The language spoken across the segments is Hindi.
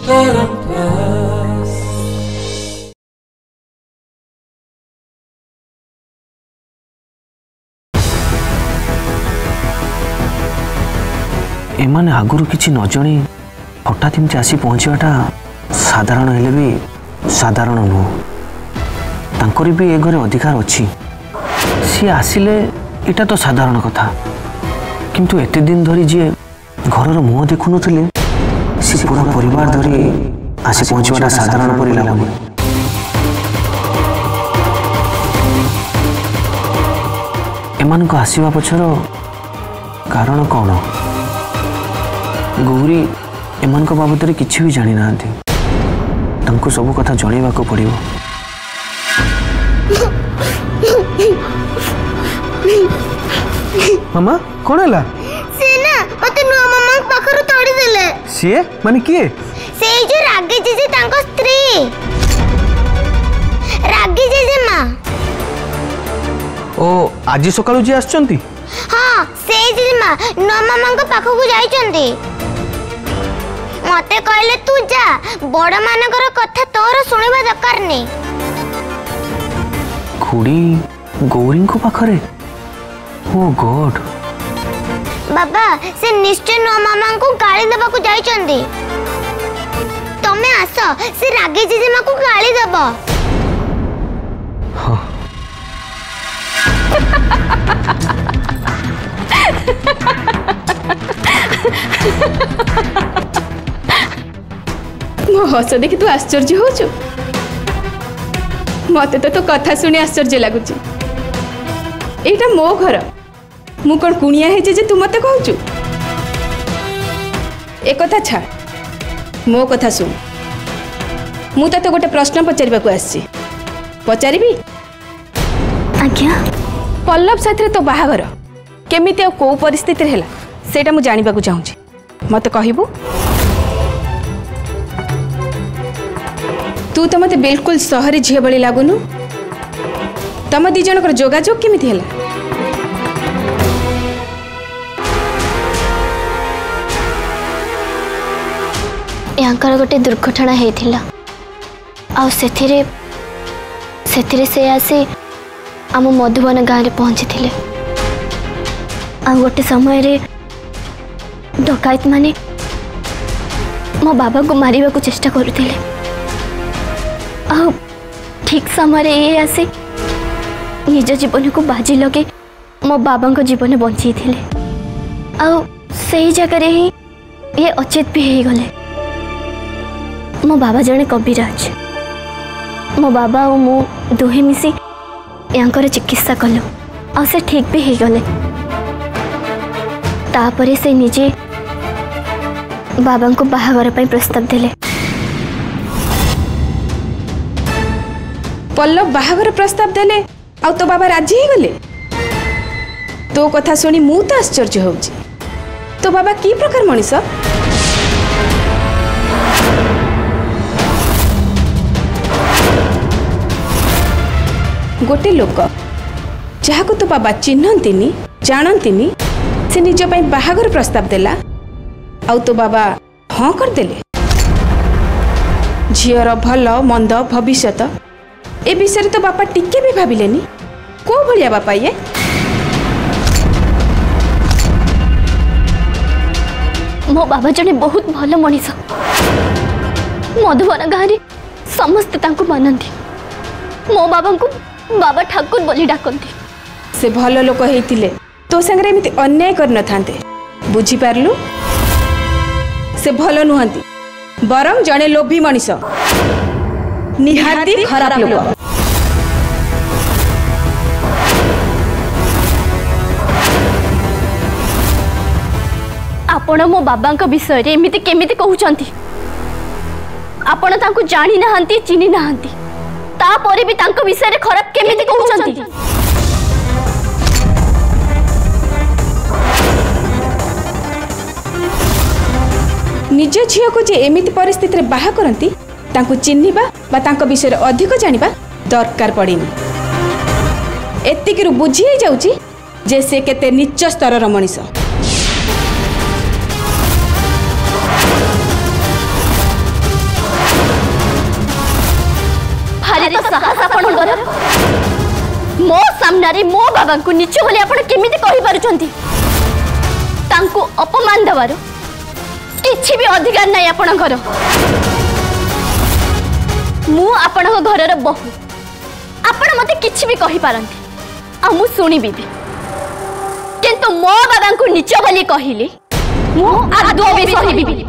एमाने आगुरु किछि न जणी हठात एमती आसी पहुँचवाटा साधारण हेले भी साधारण नुह तांकर भी ए घरे अधिकार अच्छी सी आसिले इटा तो साधारण कथा किंतु एते दिन धरी जे घरर मुह देखु नथिले सी पूरा परिवार धरी आसी पहुँचवाटा साधारण परि लागुनी एमान को आसीबा पछर कारण कौन गौरी एमान को बाबद किसी भी जानी ना तांको सब कथा जणेबा को पड़िबो। मामा कौन है से ना मते नुआ मामा पाखरु तोड़ी देले सीए माने किए से जो रागी जीजे तांको स्त्री रागी जीजे मां ओ आज सकाळु जी आछंती हां से जीजे मां नुआ मामा को पाखो को जाइचंती मते कहले तू जा बड़ मानकर कथा तोर सुनिबा दरकार नहीं खुड़ी गौरी को पाखरे ओ गॉड बाबा से निश्चय नुआ मामा को गाली देबा को जाइचंती तमे आसो से रागी जीजे मां को गाली देबो हाँ मो हस देखि तू आश्चर्य हो मत तो कथा शुणी आश्चर्य लगुच एटा मो घर मु कौन कुणिया है जे तू मत कहूचु एक कथा छाड़ मो कथा सुन मु तो गोटे प्रश्न पचारिबा को आसी पचारिबी आज्ञा पल्लव साथी तो बाहागर केमिति आ को परिस्थिति हैला सेटा मु जानिबा को चाहूची मत कहबू तू तो मते बिल्कुल सहरी झील भली लागुनु तम दी जनकर जोगाजोग केमिति हैला यांकर गोटे दुर्घटना हेथिला आ सेथिरे से आसी आम मधुबन गाँव में पहुंची थिले आ गोटे समय रे डकायत माने मो बाबा को मारिबा को चेष्टा करुथिले आ ठीक समय ये आसी निज जीवन को बाजी लगे मो बाबा को जीवन बंची थिले आ सही जगह ही ये अचेत भी हो गले मो बाबा जने कविराज मो बाबा और मु दुहे मिसी यांकर चिकित्सा कलु आ से ठीक भी हो गले तापरे से निजे बाबा को बाहागर पई प्रस्ताव देले पल्लव बाहागर प्रस्ताव देले आ तो बाबा राजी ही गले तो कथा सुनी मु तो आश्चर्य होउची तो बाबा की प्रकार मनीष गोटे लोक जहाँ को तो बाबा चिन्हंतिनी जानंतिनी से निज पई बाहागर प्रस्ताव देला आउ तो बाबा हाँ करदेले झीर भल मंद भविष्यत ए विषय तो बापा टिके भी भाविलेनी को भलिया बापा ये मो बाबा जने बहुत भल मनीष मधुबन गाँव में समस्ते तांको मानती मो बाबा को बाबा ठाकुर बोली डाकती से भल लोक होइतिले तो संगे एमती अन्याय कर न थांते बुझी पारलु से भल नुहंती बरं जने लोभी मनीष निहाती खराब लोक आपण मो बाबा विषय रे एमिति केमिति कहउचंती आपण तांको जानि नाहंती चिनि नाहंती ता परे भी तांको विषय रे खराब केमिति कहउचंती निज झील को जे एमिति परिस्थिति रे बाहा करंती तांको चिन्हिबा बा तांको विषय रे अधिक जानिबा दरकार पड़ेनी एतिकिरु बुझी ही जाउची जे से केते नीच स्तर मनीष साहस आपणकर मो सामने मो बाबा को नीच बोली आपण केमिति कहि पारुछंती तांको अपमान देवार किछि भी अधिकार नहीं आपणकर मु आपण घरर बहु आपण मते किछि भी कहि पारंती आ मु सुनिबी भी किंतु मो बाबा को नीच बोली कहिली मु आदो भी सहिबी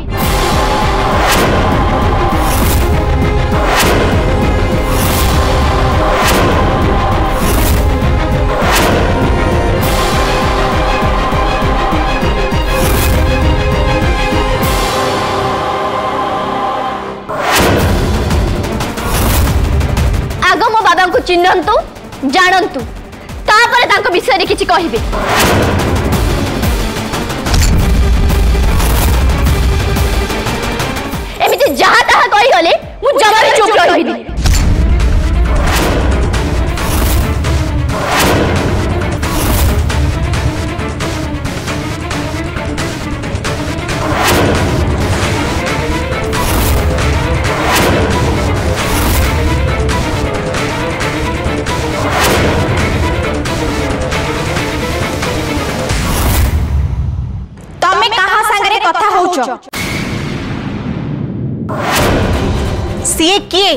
को चिन्हतु जानतु तापर तांको विषय रे किछि कहिबे एमिति जहा ताहा कहि गले मु जमा भी चुप रहिबी सीए किए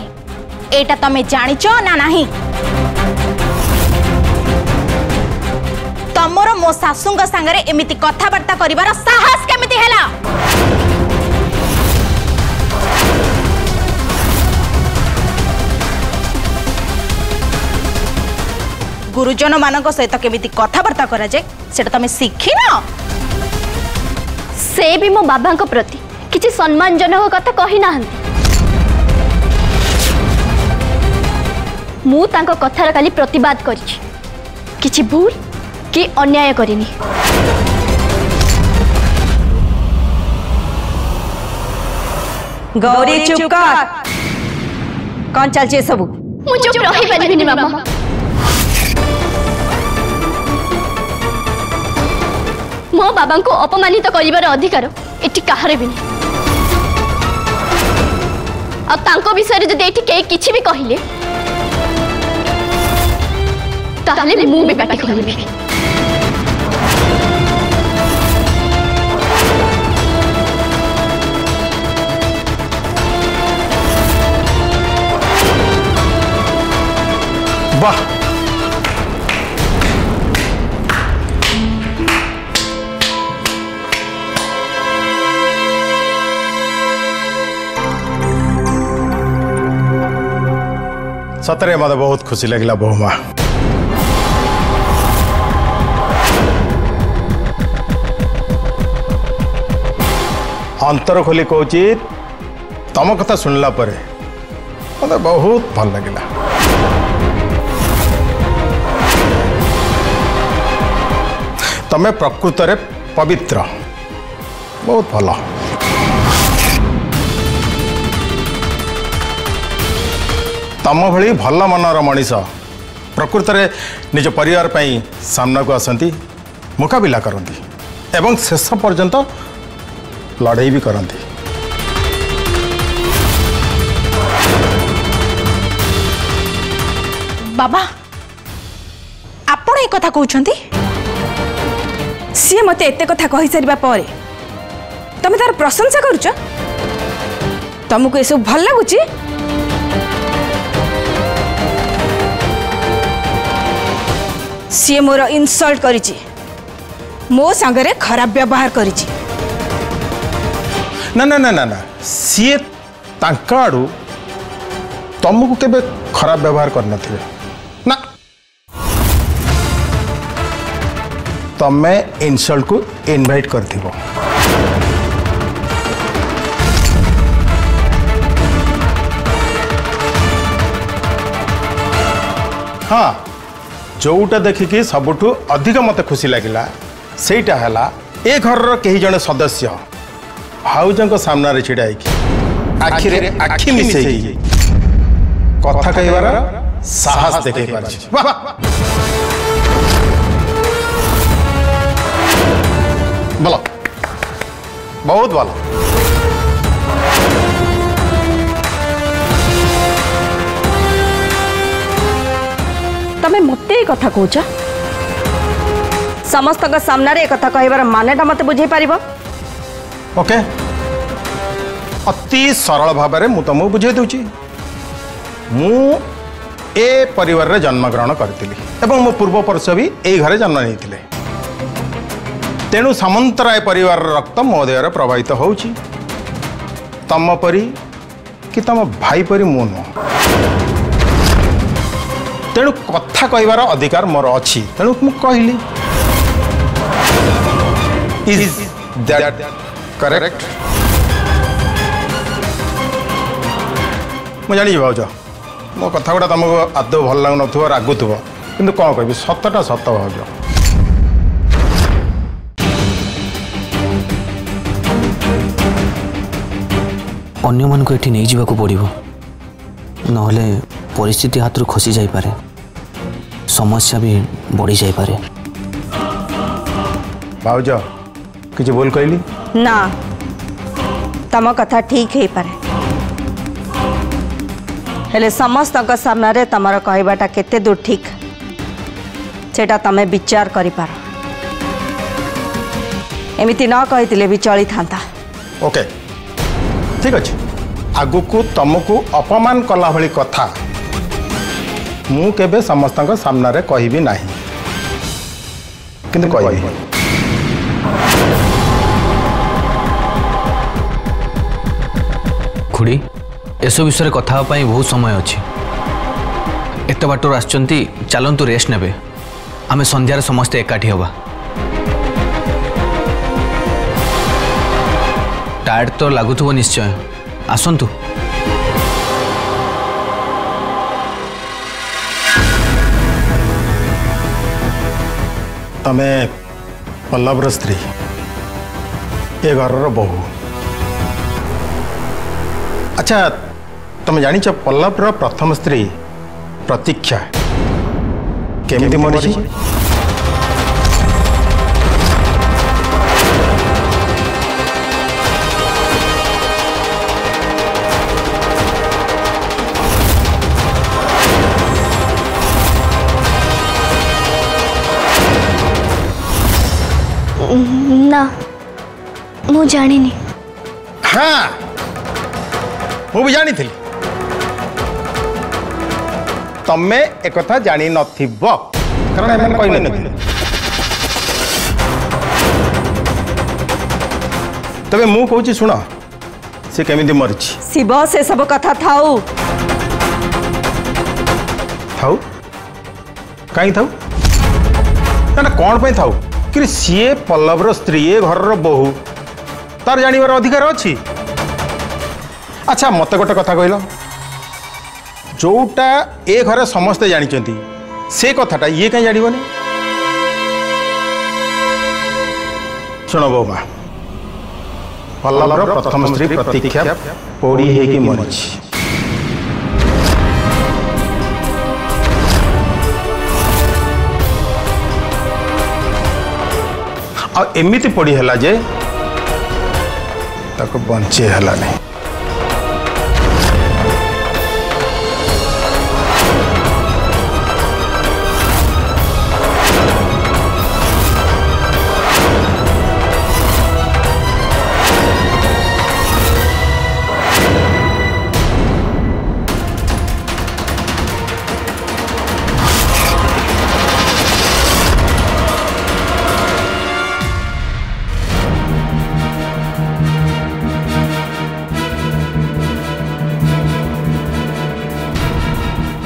एटा तमे जानिच ना नहीं तमरो मो सासुंग संगरे एमिति कथाबार्ता करिवार साहस केमिति हैला गुरुजन मानक सहित केमिति कथाबार्ता करा जाय सेटा तमे शिखि न से भी मो बाबा को प्रति किछि सम्मानजनक कथा कहि नाहंती मु तांको कथार खाली प्रतिवाद करिछि किछि भूल कि अन्याय करिनी गौरी चुप कर कौन चल छे सब मु चुप रहि पारिबिनी मामा मो बाबा को अपमानित करिवार अधिकार एठी काहरे भी नहीं आ तांको विषय जदि एठी के किछि भी कहिले ताहले मु भी पाटी करिबी वाह सतरे मत बहुत खुशी लगला बहुमा अंतर खोली कहूची तम कथा सुनला परे मत बहुत भल लगिला तमे प्रकृत रे पवित्र बहुत भल तम भली भल मनर मनीष प्रकृत रे निज परिवार पई सामना को आसंती मुकाबिला करती एवं शेष पर्यंत लड़ाई भी करती बाबा आपण ए कथा कहउछंती सी मते एते कथा कहि सारिबा परे तमे तार प्रशंसा करूछ तुमको एसब भल लगुची सी मोर इनसल्ट करिची मो संगरे खराब व्यवहार करिची ना ना ना ना ना सी तांका आडू तुमको केबे खराब व्यवहार कर नथिबे ना तमे इनसल्ट को इनवाइट करथिबो हाँ जोटा देखिकी सबुठू अधिक मत खुशी लगिला सेटा हला ए घर कही जने सदस्य भाउजन सामना रे छिड़ा आखिरे आखि मिसेई कथा कहबार साहस देखै पारछि बोलो बहुत भलो तमें मत ये कथा कहूच समस्त सामने कथा कहबार मानेटा मत बुझे पार ओके अति सरल भाव में मुझे तुमको बुझे दूची मु ए परिवार रे जन्म ग्रहण करती एवं मो पूर्व पुरुष भी यही घरे जन्म नहीं तेणु सामंतराय परिवार रक्त मो देह प्रभावित होउची तम परी कि तम भाई परी मु नुह तेणु कथा कहबार अधिकार मोर अच्छी तेणु मु कहली इज दैट करेक्ट मु जानी भाज मो कथा गुड़ा तुमको आदौ भल लगुन रागुव कि कौन कह सतटा सत भाज अन्य मान को एठी नहीं जीवा को पड़िबो नहले परिस्थिति हाथ खसी जाई पारे समस्या भी बढ़ी जाई पारे भाज किसी बोल कहली ना तम कथा ठीक है पारे हेले समस्त सामने तमर कहबाटा केते दूर ठीक सेटा तमे विचार करि पार एमिति न कहितिले भी चली थांता ओके ठीक अच्छे आगु को तुमको अपमान कला भली कथा मु केबे समस्त सामना रे कहिबी नाही किंतु कहिबी खुड़ी एसो विषय कथा बहुत समय अच्छी एत बाटर आसचंती चलतु रेस्ट नेबे आमे संध्यार समस्ते एकाठी हवा टायर्ड तो लगुव निश्चय आसंतु तमे पल्लवर स्त्री ए घर बहु अच्छा तुम जानी पल्लवर प्रथम स्त्री प्रतीक्षा केमिति मरी ना मु जानी हाँ मु भी जानी थी तमे एक जानी नथिब कारण एमन कहले न तबे मु कहूची सुन से केमिति मरछि शिव से सब कथा थाऊ थाऊ कहीं थाऊ ना कौन पे थाऊ कि सीए पल्लवर स्त्री ए घर बहु तार जानिबार अधिकार अच्छी अच्छा मत गोटे कथा कहल जोटा ए घरे समस्ते जानी से कथाटा ये कहीं जानवनी शुण बौमा पल्लवर प्रथम स्त्री प्रतीक्षा पोड़ी होगी मरी एमिति पड़ी है जे ताको बंचे हला नहीं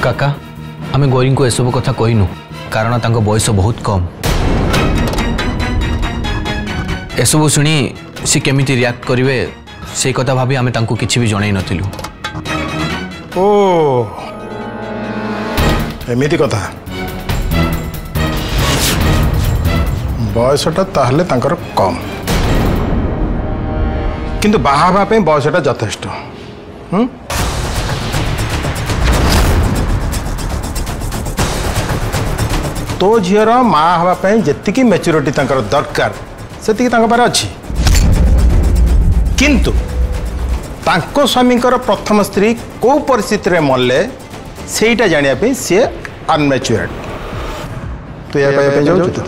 काका आमे गौरी को एसबू कथा कहनु कारण तांको बयस बहुत कम एसबू शुणी सी केमिति रिएक्ट करिवे से कथा भाभी आमे तांको किछि भी जणाई नथिलु ओ एमिति कथा बयसटा ताहले तांकर कम किंतु बाहा पे बयसटा यथेष्ट तो झीर माँ हाँपाई जी मैच्योरिटी दरकार से अच्छी किंतु तांको स्वामी प्रथम स्त्री कौ परिस्थिति में मरले सेटा जानिया सी अनमैच्योर्ड तू या कहया जाऊँ तो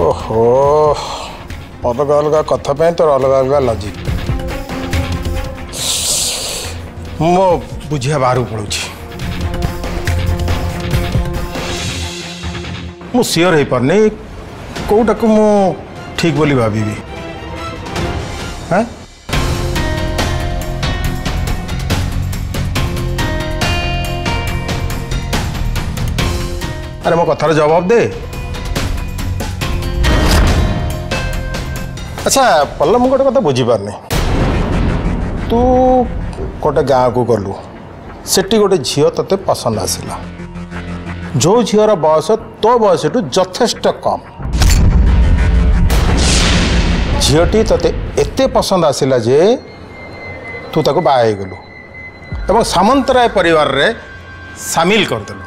ओहो अलग अलग कथा पे तो अलग अलग लॉजिक मो बुझिया बाहर पड़ू मु सियोर हो पारनी कौटा को मु ठीक बोली भावी हाँ अरे मो कथार जवाब दे। अच्छा पल्लव मुझे गोटे कथा बुझीपारनी तू गोटे गाँव को गलु सेठी गोटे झील ते पसंद आसला जो झीर बयस तो बयस यथेष्ट कम झीटी ते एते पसंद आसला जे तू ताको बाहा गलु एवं सामंतराय परिवार रे सामिल करदेलु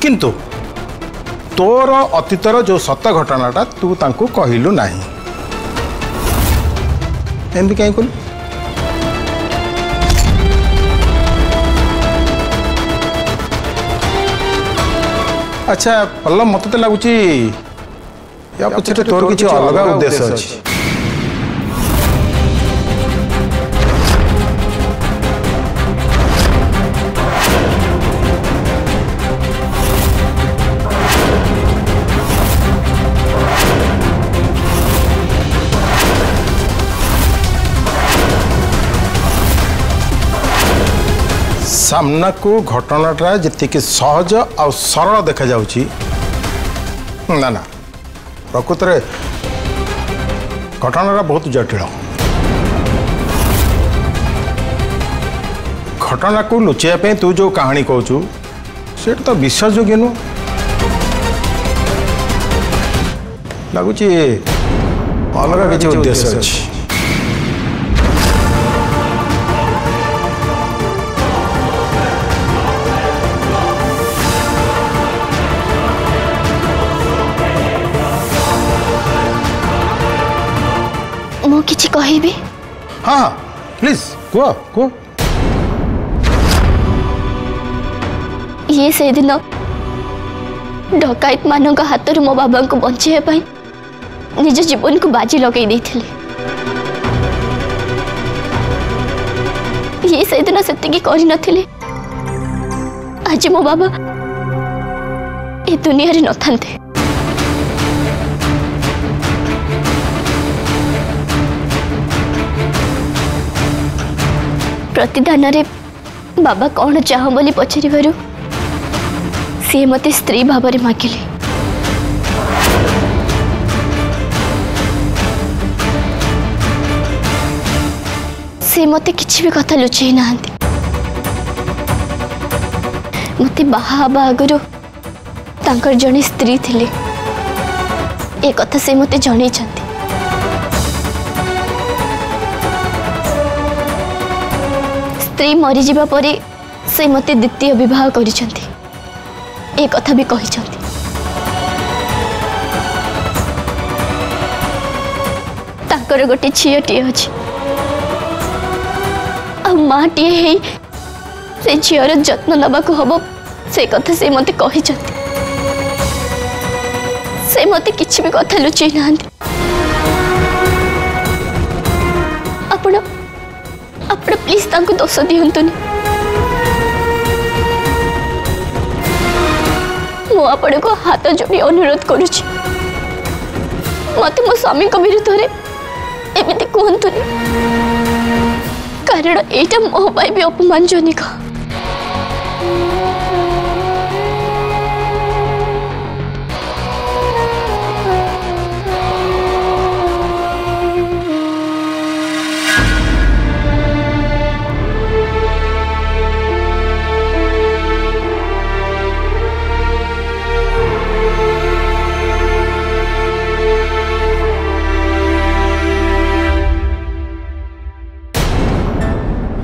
किंतु तोर अतीतर जो सत घटनाटा तू तांको कहलु नहीं एमती कहीं कलु अच्छा पल्लव मत तो लगुच या पछे तोर किसी अलग उद्देश्य अच्छी सामना को घटनाटा जी सहज आ सरल देखा जाउची ना ना प्रकृत में घटनाटा बहुत जटिल घटना को लुचाई तू जो कहानी कहूँ से तो विश्वासयोग्य नु लगुच अलग किसी उद्देश्य अच्छी मु किछि कहिबी हाँ प्लीज कुह कुह ये से दिन डकायत मान हाथ मो बाबा को बचाई निज जीवन को बाजी लगे देथिले ये से दिन सेतिकी करि नथिले आज मो बाबा ए दुनिया रे नथांते प्रतिदान रे बाबा कौन चाह बोली पचार सी मते स्त्री भाव में मागिले से मते किछि भी कथा लुचई नाहंती मते बाहा आगरो तांकर जने स्त्री थिले ए कथा से मते जणै छथि स्त्री मरी जीवा परे से मते द्वितीय विवाह करिसंती ए कथा भी कहिसंती ताकर गोटे झीटी अछि आ माटीए हे से झीर जत्न नबा को हबो से कथा से मते कहिसंती से मते किछि भी कथा लुचई नाहंती आपण प्लीज तांको दोष दियंतुनी मु आपण को हाथ जोड़ी अनुरोध करुछि मते मो स्वामी को विरुद्ध रे एमिति कहंतुनी कारण एटा मो पाई भी अपमानजनक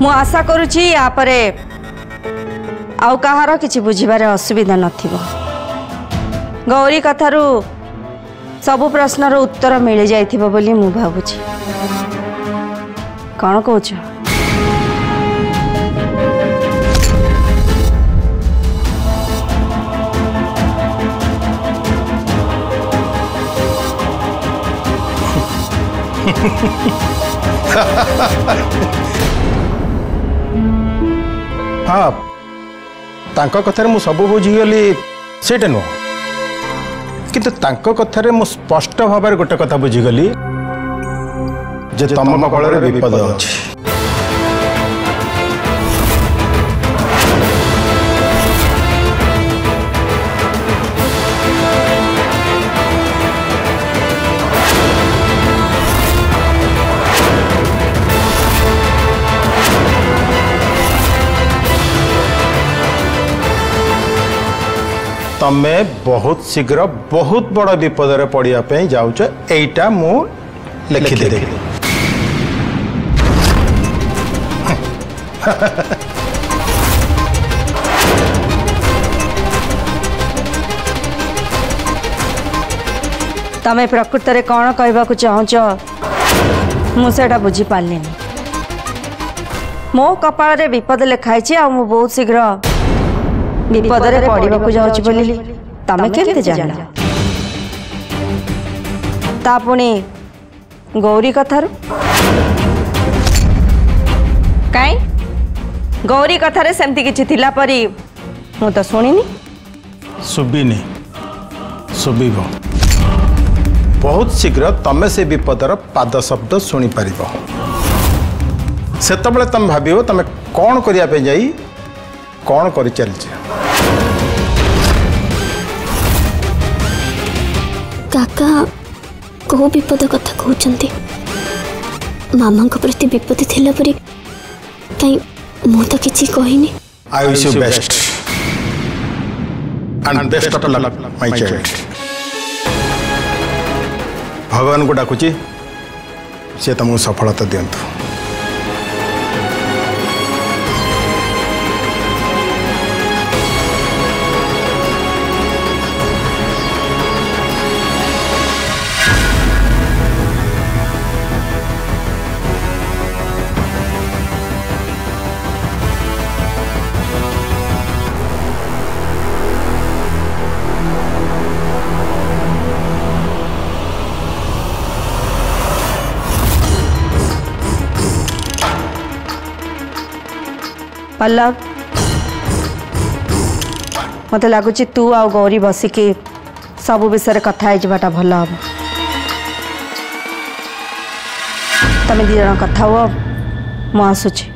मु आशा करुछि या परे आउ कहार किछि बुझिबारे असुविधा नथिबो। गौरी कथारू सबु प्रश्नर उत्तर मिल जाइथिबो बोली मु भाबुछि। कौन कहूछ? हाँ तांको कथारे मु सब बुझीगली सेटा नुह किंतु तांको कथारे मु स्पष्ट भाव गोटे कथा बुझीगली जे तम कपाଳରେ विपद अछि। तमे बहुत शीघ्र बहुत बड़ विपद पड़िया जाऊच एटा मु लिखिदे। तमे प्रकृत रे कौन कहबाकू चाहूच मुझे बुझी पार्ली। मो कपाल रे विपद लिखाई आ मु बहुत शीघ्र विपद रे पड़िबाकू जाउची बोली तमे केमते जानला? ता पुणी गौरी कथारू काई गौरी कथारे सेमती किछि थिला परी मु तो सुनिनी। सुबिनी सुबिबो बहुत शीघ्र तमे से विपदर पाद शब्द शुणी पार से तुम भाव तुम कौन करने जाई कौन कर चलছে। काका को विपद कथा कहते मामा प्रति विपद थिला परी कहीं मु तो किछि कहिनी। I wish you best and best of luck my child. भगवान को डाकुची से तुमको सफलता दियंतु। पल्लव मत लगुच तू आ गौरी बसिकी सब विषय कथा होता भल हम। तुम दी जन कथा हुआ मु आसुची।